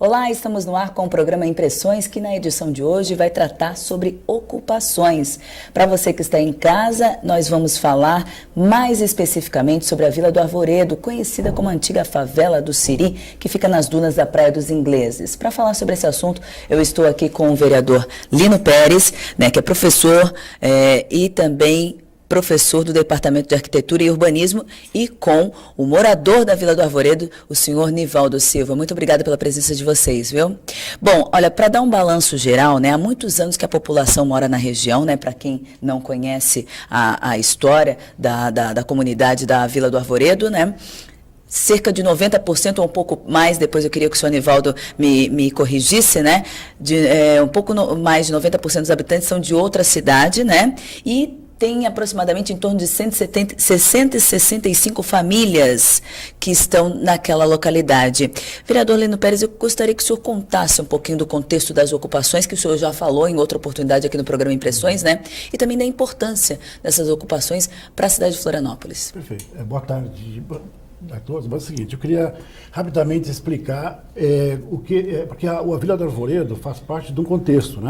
Olá, estamos no ar com o programa Impressões, que na edição de hoje vai tratar sobre ocupações. Para você que está em casa, nós vamos falar mais especificamente sobre a Vila do Arvoredo, conhecida como a antiga favela do Siri, que fica nas dunas da Praia dos Ingleses. Para falar sobre esse assunto, eu estou aqui com o vereador Lino Pérez, que é professor e também professor do Departamento de Arquitetura e Urbanismo, e com o morador da Vila do Arvoredo, o senhor Nivaldo Silva. Muito obrigada pela presença de vocês, viu? Bom, olha, para dar um balanço geral, há muitos anos que a população mora na região, para quem não conhece a história da comunidade da Vila do Arvoredo, cerca de 90% ou um pouco mais, depois eu queria que o senhor Nivaldo me corrigisse, um pouco mais de 90% dos habitantes são de outra cidade, e tem aproximadamente em torno de 665 famílias que estão naquela localidade. Vereador Lino Pérez, eu gostaria que o senhor contasse um pouquinho do contexto das ocupações, que o senhor já falou em outra oportunidade aqui no programa Impressões, e também da importância dessas ocupações para a cidade de Florianópolis. Perfeito. Boa tarde a todos. Mas é o seguinte, eu queria rapidamente explicar porque a Vila do Arvoredo faz parte de um contexto,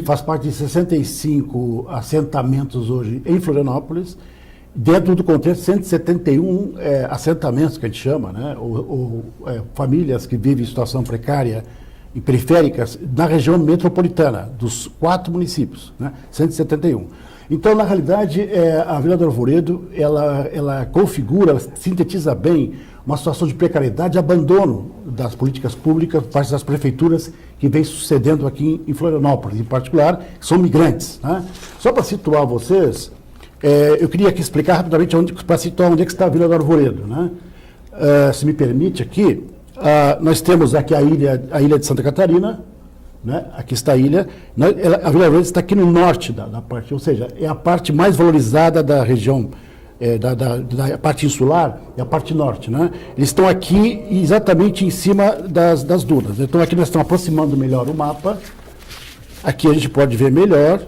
Faz parte de 65 assentamentos hoje em Florianópolis, dentro do contexto 171 assentamentos que a gente chama, famílias que vivem em situação precária e periféricas na região metropolitana, dos 4 municípios, 171. Então, na realidade, a Vila do Arvoredo, ela configura, ela sintetiza bem uma situação de precariedade e abandono das políticas públicas por parte das prefeituras que vem sucedendo aqui em Florianópolis, em particular, que são migrantes. Só para situar vocês, eu queria aqui explicar rapidamente para situar onde é que está a Vila do Arvoredo. Se me permite aqui, nós temos aqui a ilha de Santa Catarina. Aqui está a ilha. A Vila do Arvoredo está aqui no norte da parte, ou seja, é a parte mais valorizada da região, da parte insular, é a parte norte. Eles estão aqui exatamente em cima das dunas. Então aqui nós estamos aproximando melhor o mapa. Aqui a gente pode ver melhor.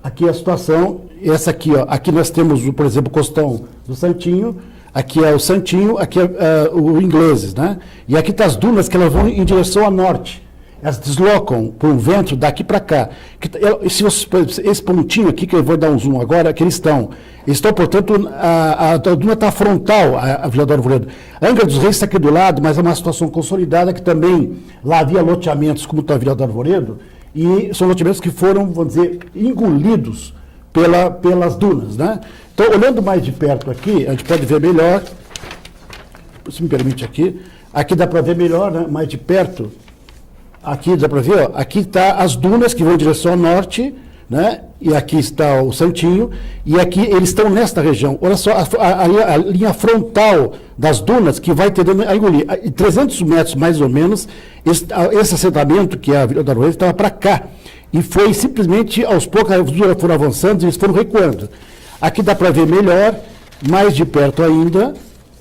Aqui a situação, essa aqui, aqui nós temos, por exemplo, o Costão do Santinho. Aqui é o Santinho, aqui é o Ingleses. E aqui estão as dunas que elas vão em direção a norte. Elas deslocam por um vento daqui para cá. Esse pontinho aqui, que eu vou dar um zoom agora, que eles estão, portanto, a duna está frontal à Vila do Arvoredo. A Angra dos Reis está aqui do lado, mas é uma situação consolidada que também, lá havia loteamentos como está a Vila do Arvoredo, e são loteamentos que foram, vamos dizer, engolidos pelas dunas. Então, olhando mais de perto aqui, a gente pode ver melhor, se me permite aqui dá para ver melhor, mais de perto. Aqui dá para ver, aqui está as dunas que vão em direção ao norte, e aqui está o Santinho, e aqui eles estão nesta região. Olha só, a linha frontal das dunas que vai tendendo a engolir. 300 metros, mais ou menos, esse assentamento, que é a Vila do Arvoredo, estava para cá. E foi simplesmente, aos poucos, as dunas foram avançando e eles foram recuando. Aqui dá para ver melhor, mais de perto ainda.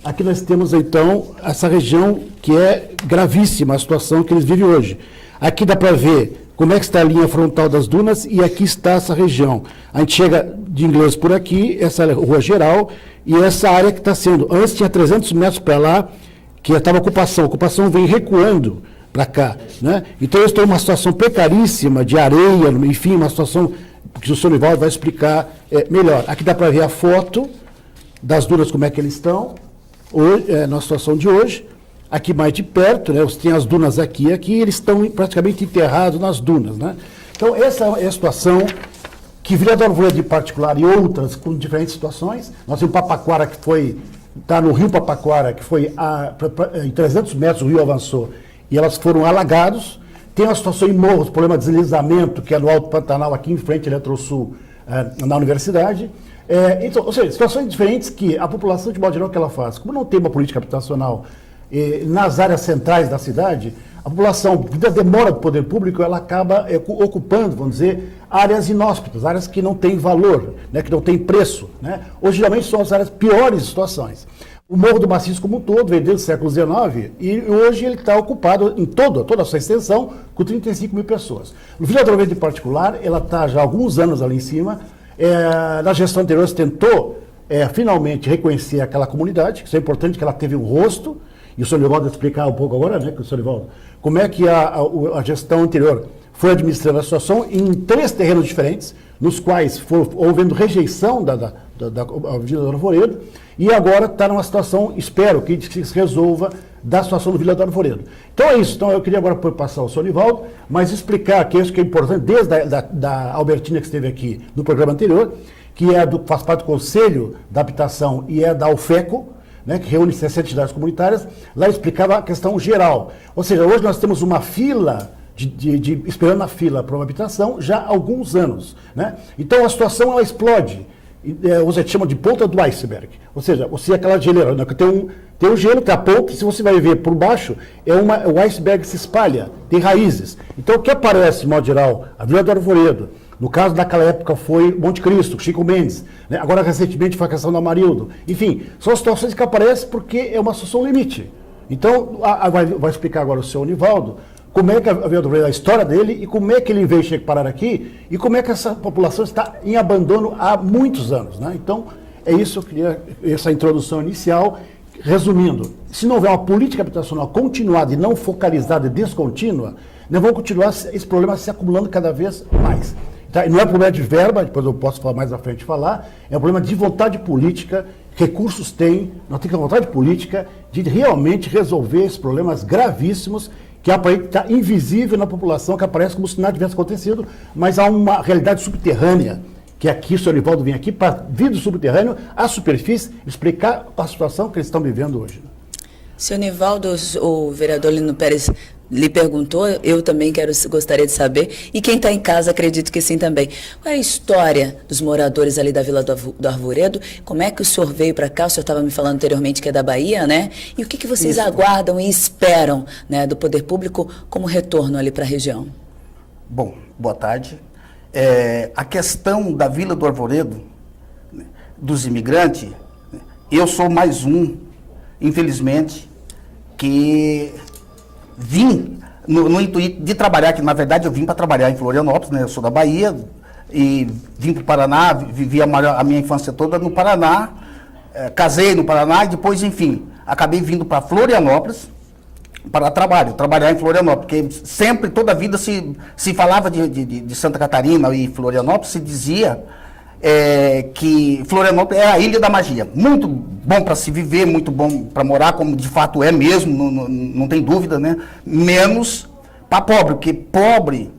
Aqui nós temos, então, essa região que é gravíssima, a situação que eles vivem hoje. Aqui dá para ver como é que está a linha frontal das dunas e aqui está essa região. A gente chega de Inglês por aqui, essa rua geral, e essa área que está sendo... Antes tinha 300 metros para lá, que estava a ocupação vem recuando para cá. Então, eles estão em uma situação precaríssima, de areia, enfim, uma situação que o senhor Nivaldo vai explicar melhor. Aqui dá para ver a foto das dunas, como é que eles estão. Hoje, na situação de hoje, aqui mais de perto, você tem as dunas aqui, eles estão praticamente enterrados nas dunas. Então, essa é a situação que Vila do Arvoredo em particular e outras com diferentes situações. Nós temos Papaquara, que está no rio Papaquara, que foi em 300 metros o rio avançou, e elas foram alagados. Tem uma situação em morros, problema de deslizamento, que é no Alto Pantanal, aqui em frente à Eletrosul, na universidade. Então, ou seja, situações diferentes que a população, de modo geral, que ela faz. Como não tem uma política habitacional nas áreas centrais da cidade, a população, devido à demora do poder público, ela acaba ocupando, vamos dizer, áreas inóspitas, áreas que não têm valor, que não têm preço. Hoje, geralmente, são as áreas piores situações. O Morro do Maciço como um todo veio desde o século XIX e hoje ele está ocupado em toda a sua extensão com 35 mil pessoas. No Vila do Arvoredo em particular, ela está já há alguns anos ali em cima. Na gestão anterior se tentou finalmente reconhecer aquela comunidade, isso é importante, que ela teve um rosto, e o senhor Nivaldo vai explicar um pouco agora, né, senhor Nivaldo, como é que a gestão anterior foi administrando a situação em 3 terrenos diferentes, nos quais houve rejeição da Vila do Arvoredo, e agora está numa situação, espero que se resolva, da situação do Vila do Arvoredo. Então é isso. Então eu queria agora passar ao senhor Nivaldo, mas explicar que isso que é importante, desde da Albertina que esteve aqui no programa anterior, que faz parte do Conselho da Habitação e é da UFECO, né, que reúne 60 entidades comunitárias, lá explicava a questão geral. Ou seja, hoje nós temos uma fila esperando a fila para uma habitação já há alguns anos. Né? Então a situação ela explode. Você chama de ponta do iceberg. Ou seja, você é aquela geleira, né? Tem um gelo, tem a ponta, se você vai ver por baixo, o iceberg se espalha, tem raízes. Então o que aparece, de modo geral, a Vila do Arvoredo, no caso daquela época foi Monte Cristo, Chico Mendes, né? Agora recentemente foi a questão do Amarildo. Enfim, são situações que aparecem porque é uma situação limite. Então, vai explicar agora o senhor Nivaldo como é que a Vila do Arvoredo, a história dele, e como é que ele veio parar aqui, e como é que essa população está em abandono há muitos anos. Né? Então, é isso, eu queria essa introdução inicial. Resumindo, se não houver uma política habitacional continuada e não focalizada e descontínua, nós vamos continuar esse problema se acumulando cada vez mais. Tá? E não é problema de verba, depois eu posso falar mais à frente é um problema de vontade política, recursos tem, nós temos que ter vontade política de realmente resolver esses problemas gravíssimos que está invisível na população, que aparece como se nada tivesse acontecido, mas há uma realidade subterrânea, que aqui o senhor Nivaldo vem aqui para vir do subterrâneo à superfície, explicar a situação que eles estão vivendo hoje. Senhor Nivaldo, o vereador Lino Pérez lhe perguntou, eu também gostaria de saber, e quem está em casa acredito que sim também. Qual é a história dos moradores ali da Vila do Arvoredo? Como é que o senhor veio para cá? O senhor estava me falando anteriormente que é da Bahia, né? E o que vocês aguardam e esperam, né, do poder público como retorno ali para a região? Bom, boa tarde. A questão da Vila do Arvoredo, né, dos imigrantes, eu sou mais um, infelizmente, que vim no intuito de trabalhar, que na verdade eu vim para trabalhar em Florianópolis, né? Eu sou da Bahia, e vim para o Paraná, vivi a minha infância toda no Paraná, casei no Paraná e depois, enfim, acabei vindo para Florianópolis para trabalhar em Florianópolis, porque sempre, toda a vida se falava de Santa Catarina e Florianópolis, se dizia que Florianópolis é a ilha da magia, muito bom para se viver, muito bom para morar, como de fato é mesmo, não tem dúvida, né? Menos para pobre, porque pobre,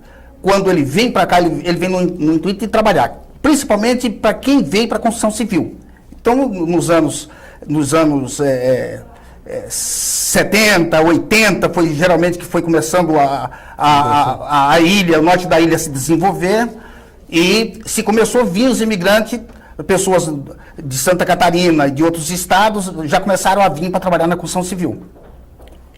quando ele vem para cá, ele vem no intuito de trabalhar, principalmente para quem vem para a construção civil. Então, nos anos 70, 80, foi geralmente que foi começando a ilha, o norte da ilha se desenvolver, e se começou a vir os imigrantes, pessoas de Santa Catarina e de outros estados, já começaram a vir para trabalhar na construção civil.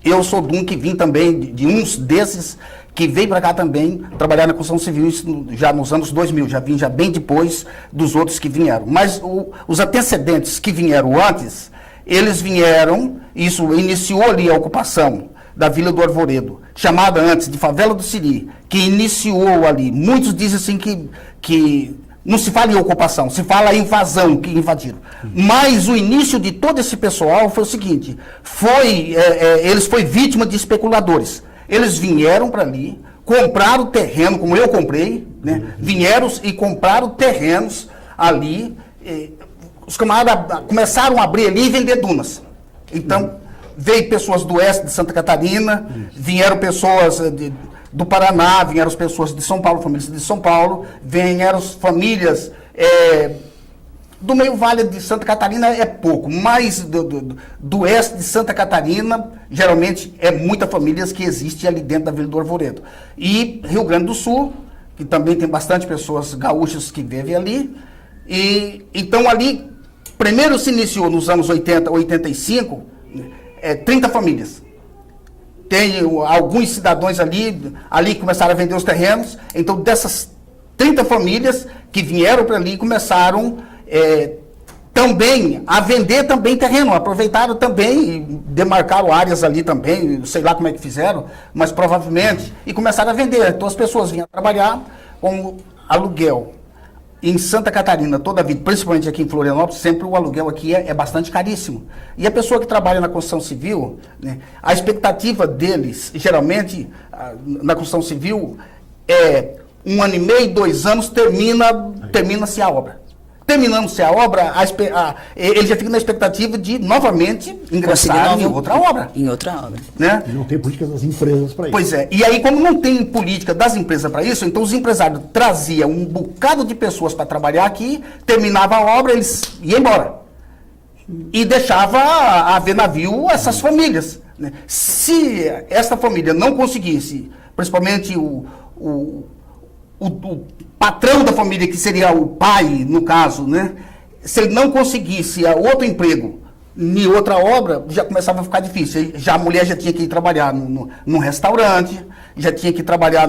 Eu sou de um que vim também, de uns desses que veio para cá também trabalhar na construção civil, isso já nos anos 2000, já vim já bem depois dos outros que vieram. Mas os antecedentes que vieram antes, eles vieram, isso iniciou ali a ocupação da Vila do Arvoredo, chamada antes de Favela do Siri, que iniciou ali. Muitos dizem assim que não se fala em ocupação, se fala em invasão, que invadiram. Mas o início de todo esse pessoal foi o seguinte, eles foram vítimas de especuladores. Eles vieram para ali, compraram terreno, como eu comprei, né? Vieram e compraram terrenos ali, os camaradas começaram a abrir ali e vender dunas. Então, veio pessoas do oeste de Santa Catarina, vieram pessoas do Paraná, vieram as pessoas de São Paulo, famílias de São Paulo, vieram as famílias do meio vale de Santa Catarina é pouco, mas do oeste de Santa Catarina, geralmente é muitas famílias que existem ali dentro da Vila do Arvoredo. E Rio Grande do Sul, que também tem bastante pessoas gaúchas que vivem ali, e então ali, primeiro se iniciou nos anos 80, 85, 30 famílias. Tem alguns cidadãos ali começaram a vender os terrenos, então dessas 30 famílias que vieram para ali começaram também a vender também terreno, aproveitaram também e demarcaram áreas ali também, sei lá como é que fizeram, mas provavelmente, e começaram a vender. Então as pessoas vinham trabalhar com aluguel. em Santa Catarina, toda a vida, principalmente aqui em Florianópolis, sempre o aluguel aqui é bastante caríssimo. E a pessoa que trabalha na construção civil, né, a expectativa deles, geralmente, na construção civil, é 1 ano e meio, 2 anos, termina-se a obra. Terminando-se a obra, ele já fica na expectativa de novamente ingressar em outra obra. Em outra obra. Né? E não tem política das empresas para isso. Pois é. E aí, como não tem política das empresas para isso, então os empresários traziam um bocado de pessoas para trabalhar aqui, terminava a obra, eles iam embora. E deixava a ver navio essas famílias. Né? Se essa família não conseguisse, principalmente o patrão da família, que seria o pai, no caso, né? Se ele não conseguisse outro emprego em outra obra, já começava a ficar difícil. Já a mulher já tinha que ir trabalhar num restaurante, já tinha que trabalhar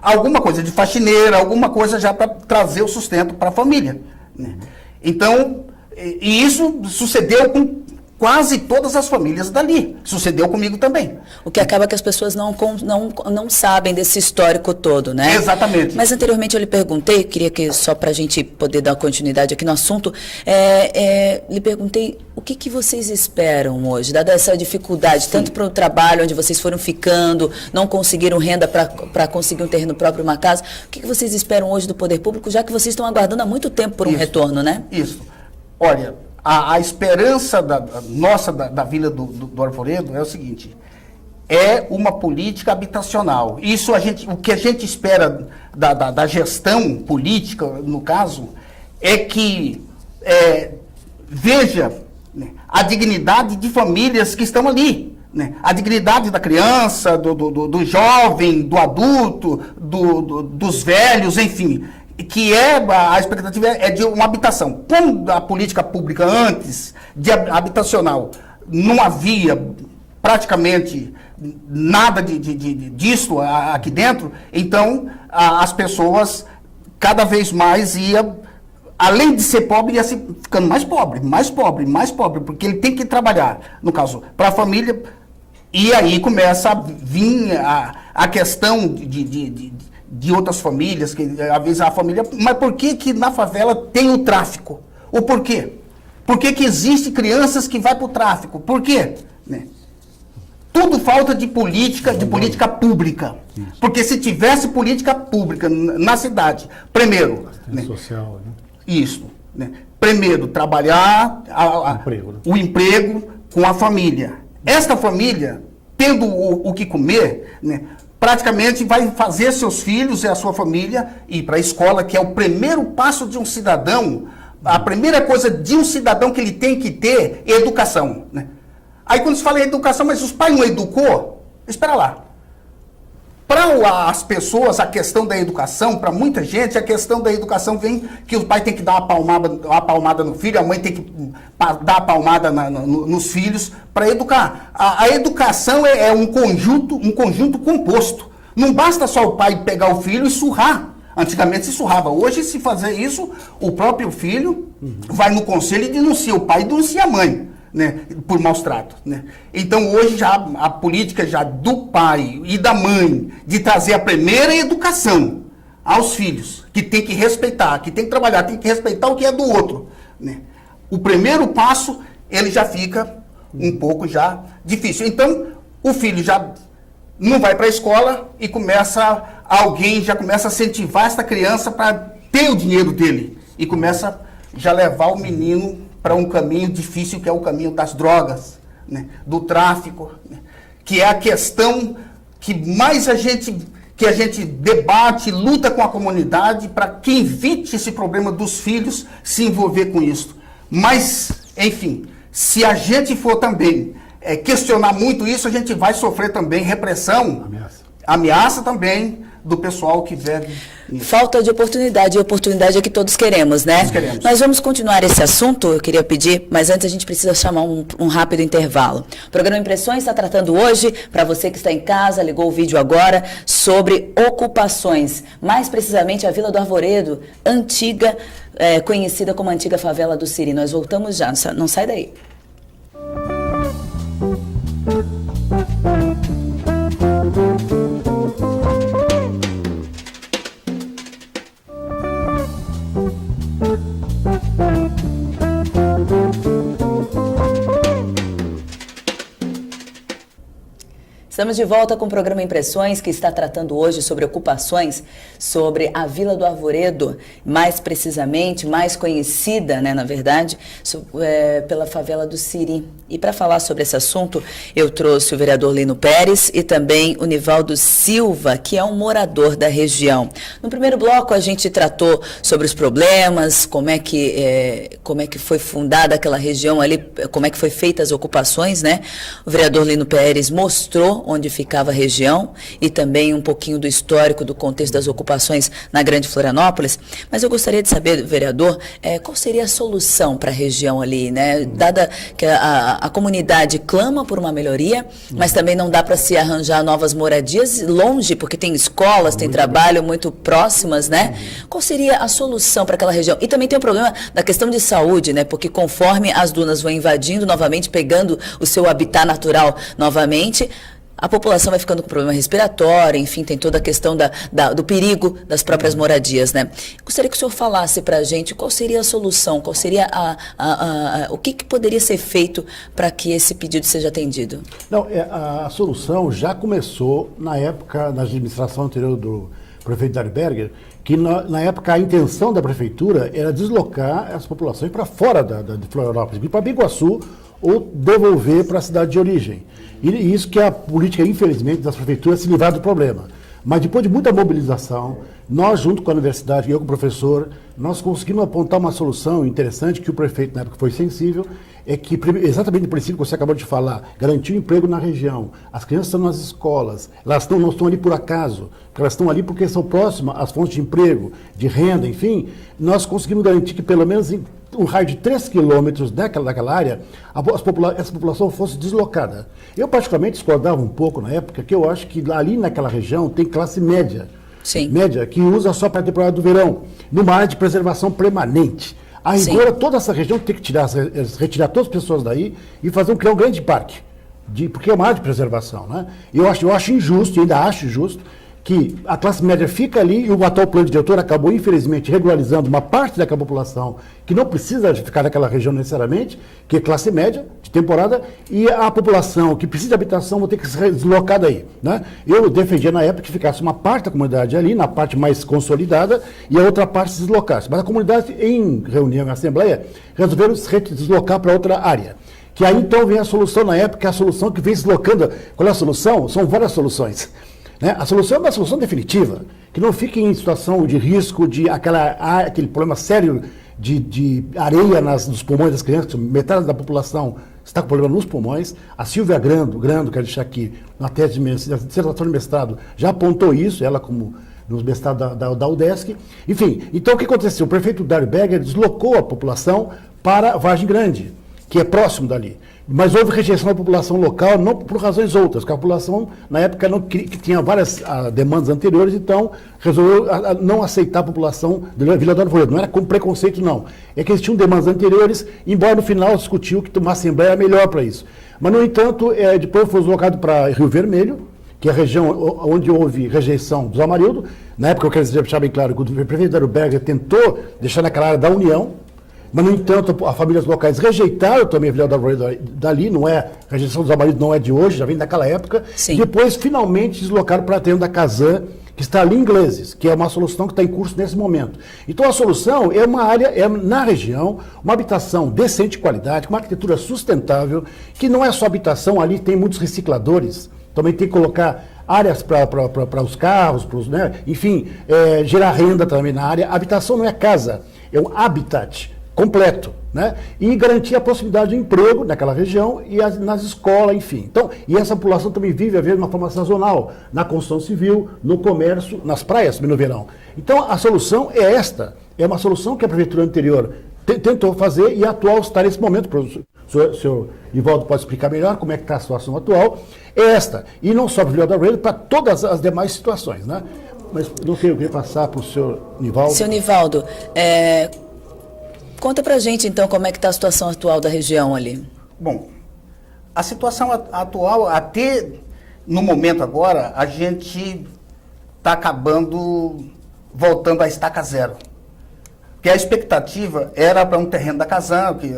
alguma coisa de faxineira, alguma coisa já para trazer o sustento para a família. Né? Então, e isso sucedeu com quase todas as famílias dali. Sucedeu comigo também. O que acaba que as pessoas não sabem desse histórico todo, né? Exatamente. Mas anteriormente eu lhe perguntei, queria que só para a gente poder dar continuidade aqui no assunto, lhe perguntei o que vocês esperam hoje, dada essa dificuldade, tanto para o trabalho, onde vocês foram ficando, não conseguiram renda para conseguir um terreno próprio, uma casa. O que vocês esperam hoje do poder público, já que vocês estão aguardando há muito tempo por um retorno, né? Isso. Olha, a esperança nossa da Vila do Arvoredo é o seguinte: é uma política habitacional. Isso o que a gente espera da gestão política, no caso, é que veja, né, a dignidade de famílias que estão ali. Né? A dignidade da criança, do jovem, do adulto, dos velhos, enfim. Que a expectativa é de uma habitação. Como a política pública antes de habitacional não havia praticamente nada disso aqui dentro, então as pessoas cada vez mais além de ser pobre, ia ficando mais pobre, porque ele tem que trabalhar, no caso, para a família, e aí começa a vir a questão de outras famílias, que às vezes a família... Mas por que na favela tem o tráfico? O porquê? Por que existe crianças que vai para o tráfico? Por quê? Né? Tudo falta de política pública. Isso. Porque se tivesse política pública na cidade, primeiro... Né? Social, né? Isso. Né? Primeiro, trabalhar o emprego com a família. Esta família, tendo o que comer... Né? Praticamente vai fazer seus filhos e a sua família ir para a escola, que é o primeiro passo de um cidadão. A primeira coisa de um cidadão que ele tem que ter é educação. Né? Aí quando se fala em educação, mas os pais não educou? Espera lá. Para as pessoas, a questão da educação, para muita gente, a questão da educação vem que o pai tem que dar uma palmada no filho, a mãe tem que dar a palmada nos filhos para educar. A educação é um conjunto composto. Não basta só o pai pegar o filho e surrar. Antigamente se surrava. Hoje, se fazer isso, o próprio filho vai no conselho e denuncia o pai e denuncia a mãe. Né, por maus tratos. Né? Então hoje já a política já do pai e da mãe de trazer a primeira educação aos filhos, que tem que respeitar, que tem que trabalhar, tem que respeitar o que é do outro. Né? O primeiro passo, ele já fica um pouco já difícil. Então o filho já não vai para a escola e alguém já começa a incentivar essa criança para ter o dinheiro dele e começa já levar o menino para um caminho difícil, que é o caminho das drogas, né? Do tráfico, né? Que é a questão que mais a gente debate, luta com a comunidade para que evite esse problema dos filhos se envolver com isso. Mas, enfim, se a gente for também questionar muito isso, a gente vai sofrer também repressão, ameaça também do pessoal que vive nisso. Falta de oportunidade, e oportunidade é que todos queremos, né? Todos queremos. Nós vamos continuar esse assunto, eu queria pedir, mas antes a gente precisa chamar um rápido intervalo. O programa Impressões está tratando hoje, para você que está em casa, ligou o vídeo agora, sobre ocupações, mais precisamente a Vila do Arvoredo, antiga, conhecida como a antiga favela do Siri. Nós voltamos já, não sai daí. Estamos de volta com o programa Impressões, que está tratando hoje sobre ocupações, sobre a Vila do Arvoredo, mais precisamente, mais conhecida, né, na verdade, pela favela do Siri. E para falar sobre esse assunto, eu trouxe o vereador Lino Pérez e também o Nivaldo Silva, que é um morador da região. No primeiro bloco, a gente tratou sobre os problemas, como é que foi fundada aquela região ali, como é que foi feita as ocupações, né? O vereador Lino Pérez mostrou onde ficava a região e também um pouquinho do histórico, do contexto das ocupações na Grande Florianópolis. Mas eu gostaria de saber, vereador, qual seria a solução para a região ali, né? Dada que a comunidade clama por uma melhoria, mas também não dá para se arranjar novas moradias longe, porque tem escolas, tem trabalho muito próximas, né? Qual seria a solução para aquela região? E também tem o problema da questão de saúde, né? Porque conforme as dunas vão invadindo novamente, pegando o seu habitat natural novamente, a população vai ficando com problema respiratório, enfim, tem toda a questão do perigo das próprias moradias, né? Gostaria que o senhor falasse para a gente qual seria a solução, qual seria o que poderia ser feito para que esse pedido seja atendido? Não, a solução já começou na época, na administração anterior do prefeito Dário Berger, que na época a intenção da prefeitura era deslocar as populações para fora de Florianópolis, para Biguaçu, ou devolver para a cidade de origem. E isso que é a política, infelizmente, das prefeituras se livrar do problema. Mas depois de muita mobilização, nós, junto com a universidade, eu como professor, nós conseguimos apontar uma solução interessante que o prefeito, na época, foi sensível, é que, exatamente o princípio que você acabou de falar, garantir o emprego na região. As crianças estão nas escolas, elas não estão ali por acaso, elas estão ali porque são próximas às fontes de emprego, de renda, enfim. Nós conseguimos garantir que, pelo menos em um raio de 3 quilômetros daquela área, essa população fosse deslocada. Eu, particularmente, discordava um pouco na época, que eu acho que ali naquela região tem classe média. Sim. Média, que usa só para a temporada do verão, numa área de preservação permanente. A rigor, toda essa região tem que retirar todas as pessoas daí e criar um grande parque, porque é uma área de preservação, né? Eu acho injusto, e ainda acho injusto, que a classe média fica ali e o atual plano diretor acabou, infelizmente, regularizando uma parte daquela população que não precisa ficar naquela região necessariamente, que é classe média, de temporada, e a população que precisa de habitação vai ter que se deslocar daí, né? Eu defendia na época que ficasse uma parte da comunidade ali, na parte mais consolidada, e a outra parte se deslocasse. Mas a comunidade, em reunião, em assembleia, resolveram se deslocar para outra área. Que aí então vem a solução na época, a solução que vem se deslocando. Qual é a solução? São várias soluções. Né? A solução é uma solução definitiva, que não fique em situação de risco de aquele problema sério de areia nos pulmões das crianças. Metade da população está com problema nos pulmões. A Silvia Grando, quero deixar aqui, na tese de dissertação de mestrado, já apontou isso, ela como nos mestrados da UDESC. Enfim, então o que aconteceu? O prefeito Dário Berger deslocou a população para Vargem Grande, que é próximo dali. Mas houve rejeição da população local, não por razões outras, porque a população, na época, que tinha várias demandas anteriores, então resolveu não aceitar a população da Vila do Arvoredo. Não era com preconceito, não. É que eles tinham demandas anteriores, embora no final discutiu que uma assembleia era melhor para isso. Mas, no entanto, depois foi deslocado para Rio Vermelho, que é a região onde houve rejeição dos Amarildo. Na época, eu quero deixar bem claro que o prefeito Dário Berger tentou deixar naquela área da União, mas, no entanto, as famílias locais rejeitaram também a Vila do Arvoredo dali, a rejeição dos Amarildo não é de hoje, já vem daquela época. Sim. E depois, finalmente, deslocaram para dentro da Casan, que está ali em Ingleses, que é uma solução que está em curso nesse momento. Então, a solução é uma área, na região, uma habitação decente de qualidade, com uma arquitetura sustentável, que não é só habitação, ali tem muitos recicladores, também tem que colocar áreas para os carros, né? Enfim, gerar renda também na área. A habitação não é casa, é um habitat completo, né? E garantir a possibilidade de emprego naquela região e nas escolas, enfim. Então, e essa população também vive, às vezes, de uma forma sazonal, na construção civil, no comércio, nas praias, também no verão. Então, a solução é esta. É uma solução que a prefeitura anterior tentou fazer e a atual está nesse momento. O senhor Nivaldo pode explicar melhor como é que está a situação atual. É esta. E não só para o Vila do Arvoredo, para todas as demais situações, né? Mas não sei, eu queria passar para o senhor Nivaldo. Senhor Nivaldo, conta pra gente, então, como é que está a situação atual da região ali. Bom, a situação atual, até no momento agora, a gente está voltando à estaca zero. Porque a expectativa era para um terreno da Casan, que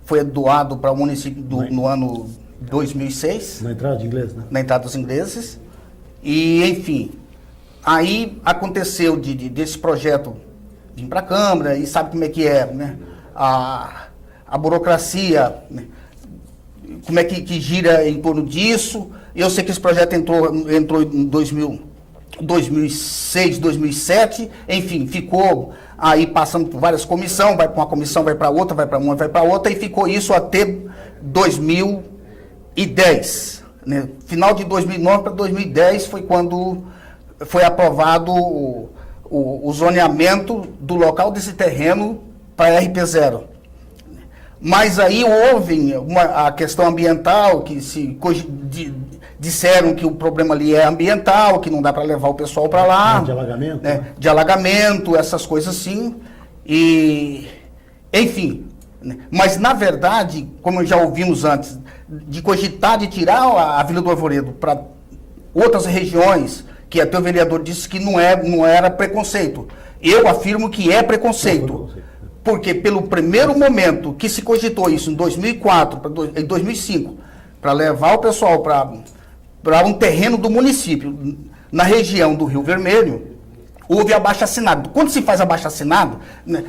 foi doado para o município no ano 2006. Na entrada de inglês, né? Na entrada dos ingleses. E, enfim, aí aconteceu desse projeto vir para a Câmara, e sabe como é que é, né? A burocracia, né? Como é que gira em torno disso. Eu sei que esse projeto entrou em 2006, 2007, enfim, ficou aí passando por várias comissões, vai para uma comissão, vai para outra, vai para uma, vai para outra, e ficou isso até 2010. Né? Final de 2009 para 2010 foi quando foi aprovado o zoneamento do local desse terreno para RP0. Mas aí houve a questão ambiental, que disseram que o problema ali é ambiental, que não dá para levar o pessoal para lá. De alagamento? Né? De alagamento, essas coisas assim. E, enfim, né? Mas na verdade, como já ouvimos antes, de cogitar de tirar a Vila do Arvoredo para outras regiões, que até o vereador disse que não era preconceito. Eu afirmo que é preconceito. Porque pelo primeiro momento que se cogitou isso, em 2004, em 2005, para levar o pessoal para um terreno do município, na região do Rio Vermelho, houve abaixo-assinado. Quando se faz abaixo-assinado, né,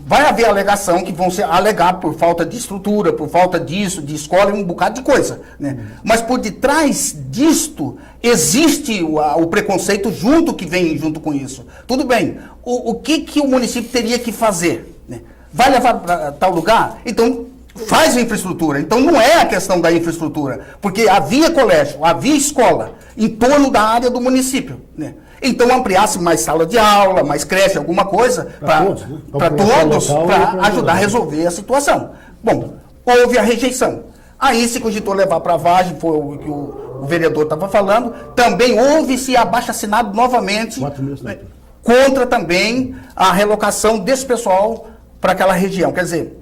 vai haver alegação que vão ser alegar por falta de estrutura, por falta disso, de escola e um bocado de coisa. Né? Mas por detrás disto, existe o preconceito que vem junto com isso. Tudo bem, o que o município teria que fazer? Né? Vai levar para tal lugar? Então, faz a infraestrutura. Então, não é a questão da infraestrutura, porque havia colégio, havia escola em torno da área do município. Né? Então, ampliasse mais sala de aula, mais creche, alguma coisa, para todos, para ajudar a resolver a situação. Bom, houve a rejeição. Aí se cogitou levar para a Vargem, foi o que o vereador estava falando. Também houve-se abaixo-assinado novamente, né, contra também a relocação desse pessoal para aquela região. Quer dizer,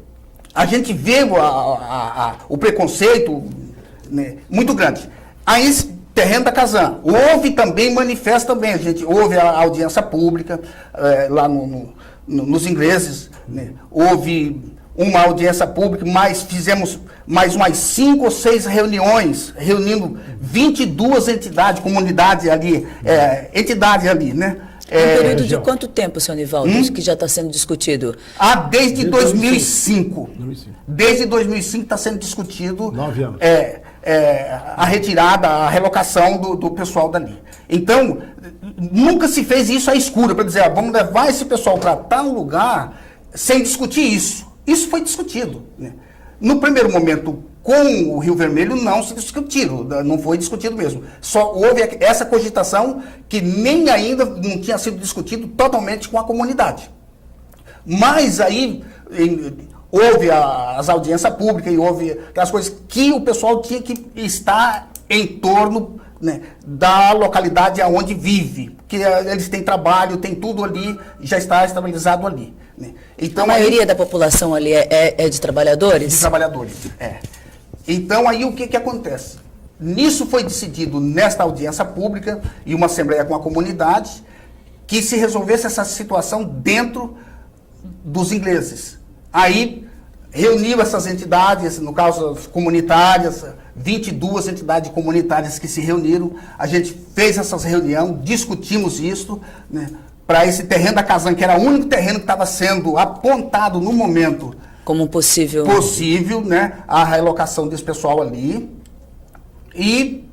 a gente vê o preconceito, né, muito grande. Aí, terreno da Casan, houve também, manifesta também, houve a audiência pública, lá nos ingleses, né, houve uma audiência pública, mas fizemos mais umas 5 ou 6 reuniões, reunindo 22 entidades, comunidades ali, entidades ali, né? Um período de quanto tempo, senhor Nivaldo, que já está sendo discutido? Desde 2005. Desde 2005 está sendo discutido 9 anos. A retirada, a relocação do pessoal dali. Então, nunca se fez isso à escura, para dizer, vamos levar esse pessoal para tal lugar sem discutir isso. Isso foi discutido. Né? No primeiro momento, com o Rio Vermelho, não se discutiu, não foi discutido mesmo. Só houve essa cogitação que nem ainda não tinha sido discutido totalmente com a comunidade. Mas aí houve as audiências públicas e houve aquelas coisas que o pessoal tinha que estar em torno, né, da localidade onde vive, porque eles têm trabalho, tem tudo ali, já está estabilizado ali. Né? Então, a maioria da população ali é de trabalhadores? De trabalhadores, Então, aí o que acontece? Nisso foi decidido, nesta audiência pública e uma assembleia com a comunidade, que se resolvesse essa situação dentro dos ingleses. Aí, reuniu essas entidades, no caso comunitárias, 22 entidades comunitárias que se reuniram, a gente fez essas reuniões, discutimos isso, né, para esse terreno da Casan, que era o único terreno que estava sendo apontado no momento como possível, né, a relocação desse pessoal ali. E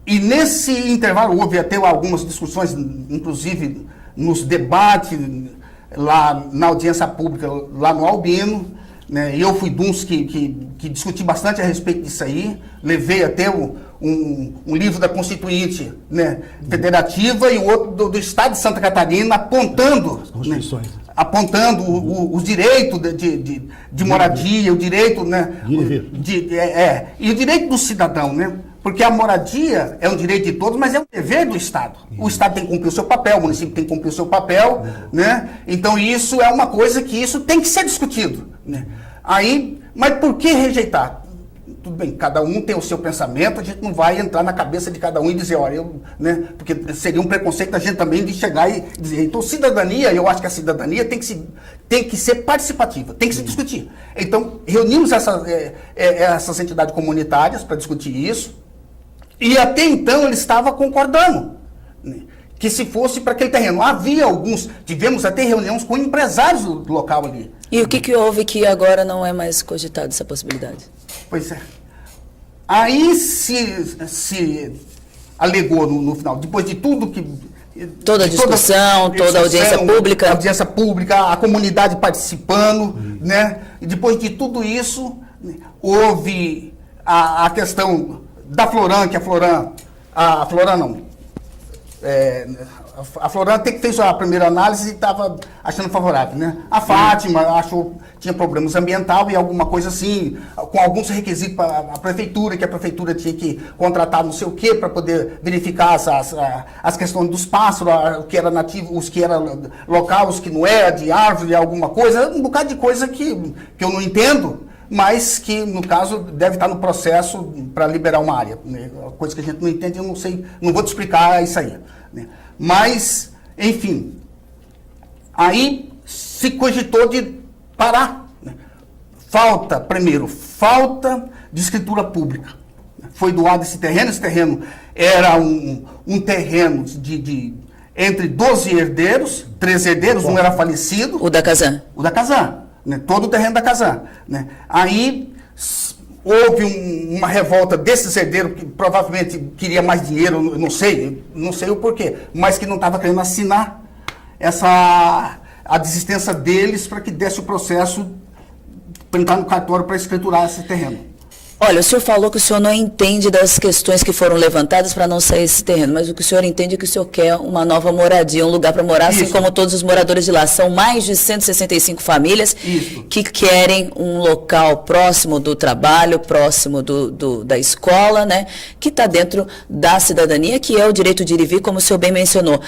nesse intervalo houve até algumas discussões, inclusive nos debates lá na audiência pública, lá no Albino, né, eu fui de uns que discuti bastante a respeito disso aí, levei até um livro da Constituinte, né, Federativa, e o outro do Estado de Santa Catarina, apontando, né, apontando os direitos de moradia, o direito, né, e o direito do cidadão, né, porque a moradia é um direito de todos, mas é um dever do Estado. O Estado tem que cumprir o seu papel, o município tem que cumprir o seu papel, né, então isso é uma coisa que isso tem que ser discutido, né. Aí, mas por que rejeitar? tudo bem, cada um tem o seu pensamento, a gente não vai entrar na cabeça de cada um e dizer, olha, né, porque seria um preconceito da gente também de chegar e dizer, então cidadania, eu acho que a cidadania tem que ser participativa, tem que se discutir. Então, reunimos essas entidades comunitárias para discutir isso, e até então ele estava concordando, né, que se fosse para aquele terreno. Havia tivemos até reuniões com empresários do local ali. E o que houve que agora não é mais cogitado essa possibilidade? Pois é. Aí se alegou no final, depois de tudo que... Toda a discussão, toda a audiência pública. A audiência pública, a comunidade participando, né? E depois de tudo isso, houve a questão da Floran, que a Floran não. A Floran até que fez a primeira análise e estava achando favorável, né? A Fátima achou que tinha problemas ambientais e alguma coisa assim, com alguns requisitos para a prefeitura, que a prefeitura tinha que contratar não sei o quê para poder verificar as questões dos pássaros, o que era nativo, os que era local, os que não era, de árvore, alguma coisa, um bocado de coisa que eu não entendo, mas que, no caso, deve estar no processo para liberar uma área. Né? Coisa que a gente não entende, eu não sei, não vou te explicar isso aí. Né? Mas, enfim, aí se cogitou de parar. Né? Falta de escritura pública. Foi doado esse terreno era um terreno entre 12 herdeiros, 13 herdeiros, um era falecido. O da Casan. O da Casan. Né, todo o terreno da Casan. Né? Aí houve uma revolta desses herdeiros que provavelmente queria mais dinheiro, não sei o porquê, mas que não estava querendo assinar a desistência deles para que desse o processo para entrar no cartório para escriturar esse terreno. Olha, o senhor falou que o senhor não entende das questões que foram levantadas para não sair esse terreno, mas o que o senhor entende é que o senhor quer uma nova moradia, um lugar para morar, assim como todos os moradores de lá. São mais de 165 famílias que querem um local próximo do trabalho, próximo da escola, né, que está dentro da cidadania, que é o direito de ir e vir, como o senhor bem mencionou.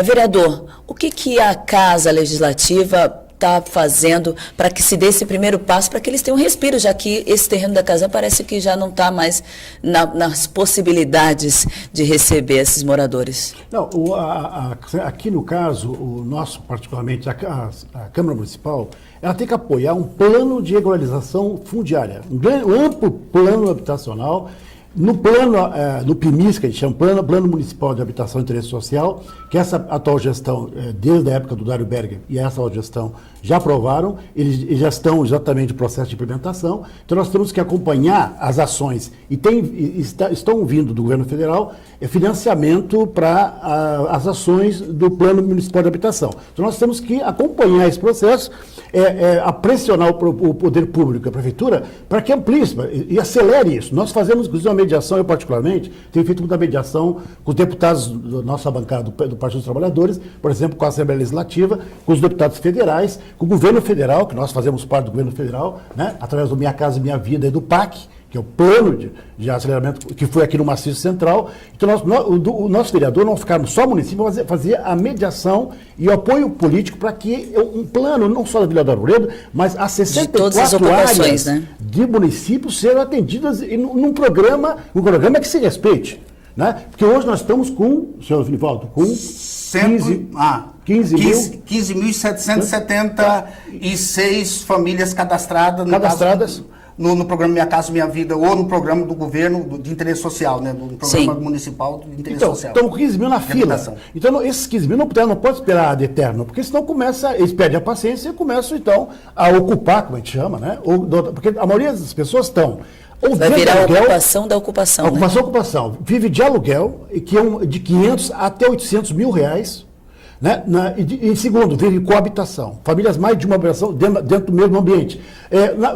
Vereador, o que a Casa Legislativa está fazendo para que se dê esse primeiro passo, para que eles tenham um respiro, já que esse terreno da Casan parece que já não está mais nas possibilidades de receber esses moradores? Não, aqui no caso, o nosso, particularmente, a Câmara Municipal, ela tem que apoiar um plano de regularização fundiária, um amplo plano habitacional. No plano, no PMIS, que a gente chama Plano Municipal de Habitação e Interesse Social, que essa atual gestão, desde a época do Dário Berger e essa atual gestão, já aprovaram, eles já estão exatamente em processo de implementação, então nós temos que acompanhar as ações e estão vindo do governo federal financiamento para as ações do Plano Municipal de Habitação. Então nós temos que acompanhar esse processo, a pressionar o poder público, a prefeitura, para que amplie e acelere isso. Nós fazemos, inclusive, uma mediação, eu particularmente, tenho feito muita mediação com os deputados da nossa bancada do Partido dos Trabalhadores, por exemplo, com a Assembleia Legislativa, com os deputados federais, com o governo federal, que nós fazemos parte do governo federal, né, através do Minha Casa Minha Vida e do PAC, que é o plano de aceleramento que foi aqui no Maciço Central. Então, o nosso vereador não ficar só município, mas fazer a mediação e o apoio político para que um plano, não só da Vila do Arvoredo, mas as 64 áreas, né, de municípios sejam atendidas num programa que se respeite. Né? Porque hoje nós estamos com, senhor Vinivaldo, com 15.776 famílias cadastradas. No programa Minha Casa Minha Vida, ou no programa do governo de interesse social, né? Do programa municipal de interesse social. Então, 15 mil na fila. Então, esses 15 mil não pode esperar de eterno, porque senão eles perdem a paciência e começam, então, a ocupar, como a gente chama, né? Porque a maioria das pessoas estão... Vai virar a ocupação da ocupação. Ocupação. Vive de aluguel, que é de 500 até 800 mil reais. Né? E segundo, vive coabitação. Famílias mais de uma habitação dentro do mesmo ambiente.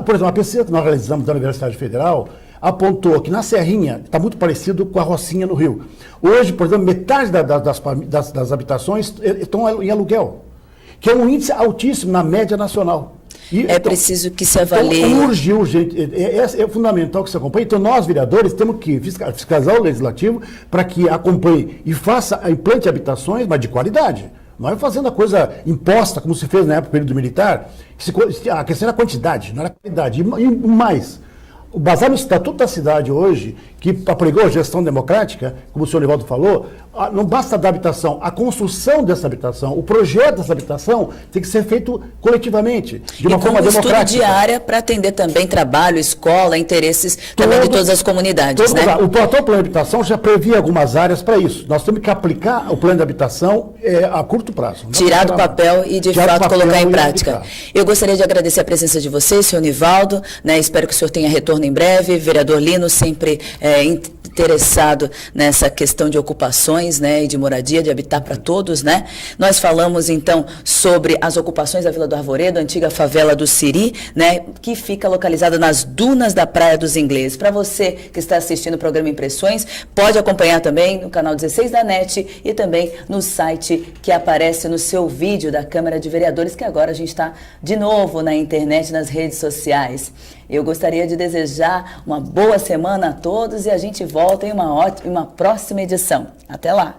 Por exemplo, a pesquisa que nós realizamos da Universidade Federal apontou que na Serrinha está muito parecido com a Rocinha no Rio. Hoje, por exemplo, metade das habitações estão em aluguel, que é um índice altíssimo na média nacional. Preciso que se avalie. Então, urgente, é fundamental que se acompanhe. Então, nós, vereadores, temos que fiscalizar o legislativo para que acompanhe e implante habitações, mas de qualidade. Não é fazendo a coisa imposta, como se fez na época do período militar. A questão era a quantidade, não era a qualidade. E mais, Baseado no Estatuto da Cidade hoje, que apregou a gestão democrática, como o senhor Nivaldo falou, não basta dar habitação, a construção dessa habitação, o projeto dessa habitação tem que ser feito coletivamente, de uma forma democrática. E estudo de área para atender também trabalho, escola, interesses também de todas as comunidades, né? O atual plano de habitação já previa algumas áreas para isso. Nós temos que aplicar o plano de habitação a curto prazo. Tirar do papel e, de fato, colocar em prática. Eu gostaria de agradecer a presença de vocês, senhor Nivaldo, né? Espero que o senhor tenha retorno em breve. Vereador Lino, sempre interessado nessa questão de ocupações, né, e de moradia, de habitar para todos, né? Nós falamos, então, sobre as ocupações da Vila do Arvoredo, a antiga favela do Siri, né, que fica localizada nas dunas da Praia dos Ingleses. Para você que está assistindo o programa Impressões, pode acompanhar também no canal 16 da NET e também no site que aparece no seu vídeo da Câmara de Vereadores, que agora a gente está de novo na internet, nas redes sociais. Eu gostaria de desejar uma boa semana a todos e a gente volta em uma próxima edição. Até lá!